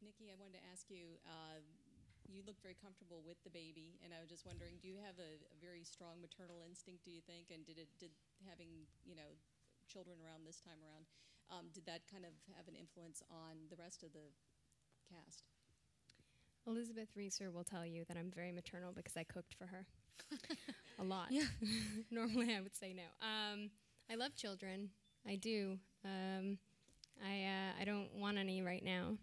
Nikki, I wanted to ask you, you look very comfortable with the baby, and I was just wondering, do you have a very strong maternal instinct, do you think? And did having, children around this time around, did that kind of have an influence on the rest of the cast? Elizabeth Reaser will tell you that I'm very maternal because I cooked for her a lot. Yeah. Normally I would say no. I love children. I do. I don't want any right now.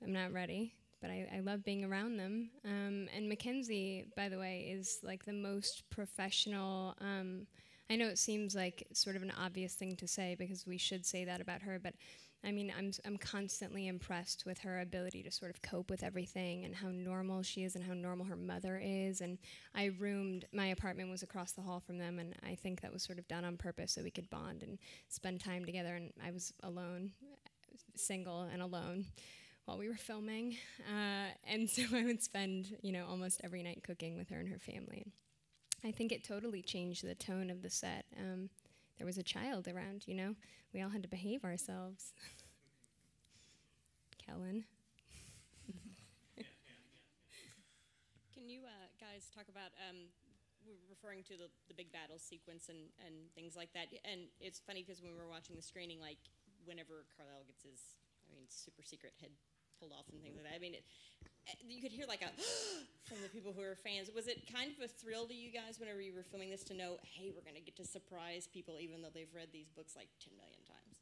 I'm not ready, but I love being around them. And Mackenzie, by the way, is like the most professional. I know it seems like sort of an obvious thing to say because we should say that about her, but I mean, I'm constantly impressed with her ability to sort of cope with everything and how normal she is and how normal her mother is. And my apartment was across the hall from them, and I think that was sort of done on purpose so we could bond and spend time together. And I was alone, single and alone while we were filming. And so I would spend, almost every night cooking with her and her family. And I think it totally changed the tone of the set. There was a child around, We all had to behave ourselves. Kellan. Can you guys talk about, we're referring to the big battle sequence and things like that, and it's funny because when we were watching the screening, like whenever Carlisle gets his, super secret head pulled off and things like that, you could hear like a from the people who are fans. Was it kind of a thrill to you guys whenever you were filming this to know, hey, we're going to get to surprise people even though they've read these books like 10 million times?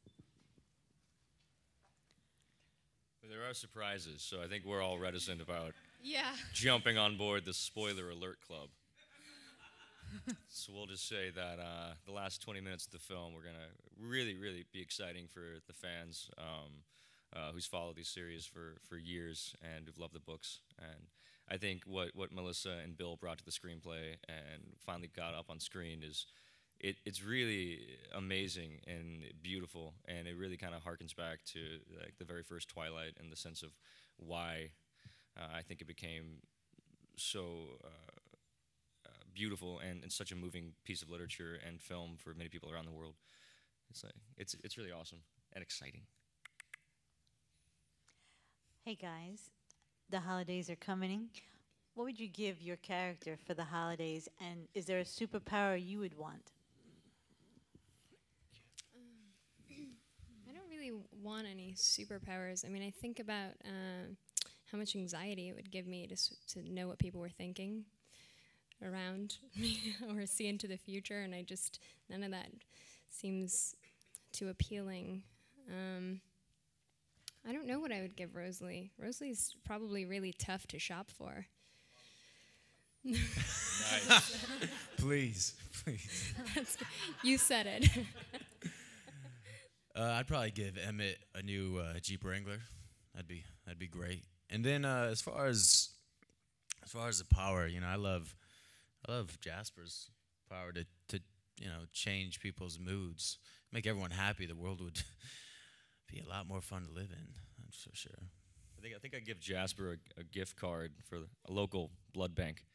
Well, there are surprises, so I think we're all reticent about Yeah. jumping on board the spoiler alert club. So we'll just say that the last 20 minutes of the film, we're going to really, really be exciting for the fans who's followed these series for years and who've loved the books. And I think what Melissa and Bill brought to the screenplay and finally got up on screen is it's really amazing and beautiful, and it really kind of harkens back to like the very first Twilight in the sense of why I think it became so beautiful and such a moving piece of literature and film for many people around the world. It's really awesome and exciting. Hey guys, the holidays are coming. What would you give your character for the holidays, and is there a superpower you would want? I don't really want any superpowers. I think about how much anxiety it would give me to know what people were thinking around me or see into the future, and none of that seems too appealing. I don't know what I would give Rosalie. Rosalie's probably really tough to shop for. Nice. Please. You said it. I'd probably give Emmett a new Jeep Wrangler. That'd be great. And then as far as the power, I love Jasper's power to change people's moods, make everyone happy. The world would be a lot more fun to live in, that's for sure. I think I'd give Jasper a gift card for a local blood bank.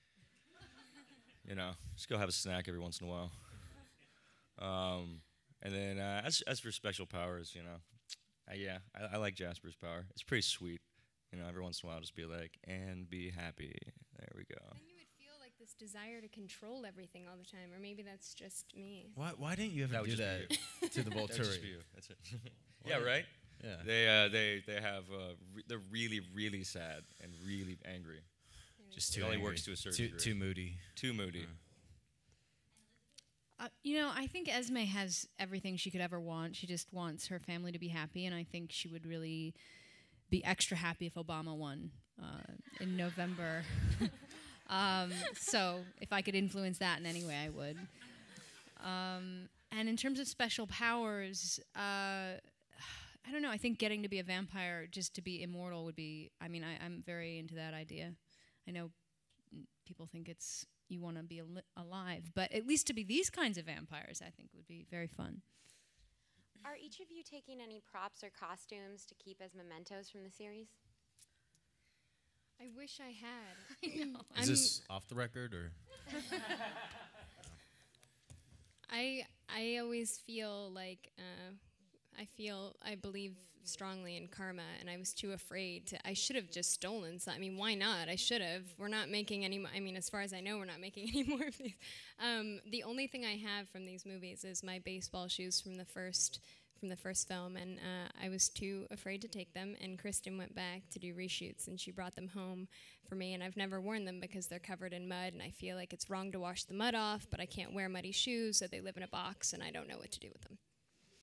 Just go have a snack every once in a while. And then as for special powers, I like Jasper's power. It's pretty sweet. Every once in a while just be like, and be happy. There we go. Then you would feel like this desire to control everything all the time, or maybe that's just me. Why didn't you ever do that to the That would just Volturi? be you. That's it. Yeah, right? Yeah. They have they're really, really sad and really angry. Just It too only angry. works to a certain degree. Too moody. Too moody. I think Esme has everything she could ever want. She just wants her family to be happy, and I think she would really be extra happy if Obama won in November. So if I could influence that in any way, I would. And in terms of special powers, I don't know. I think getting to be a vampire, just to be immortal, would be. I'm very into that idea. I know people think you want to be alive, but at least to be these kinds of vampires, I think would be very fun. Are each of you taking any props or costumes to keep as mementos from the series? I wish I had. I know. Is this off the record or? I always feel like I believe strongly in karma, and I was too afraid to. I should have just stolen some. I mean, why not? I should have. We're not making any. I mean, as far as I know, we're not making any more of these. The only thing I have from these movies is my baseball shoes from the first film, and I was too afraid to take them. And Kristen went back to do reshoots, and she brought them home for me. And I've never worn them because they're covered in mud, and I feel like it's wrong to wash the mud off, but I can't wear muddy shoes, so they live in a box, and I don't know what to do with them.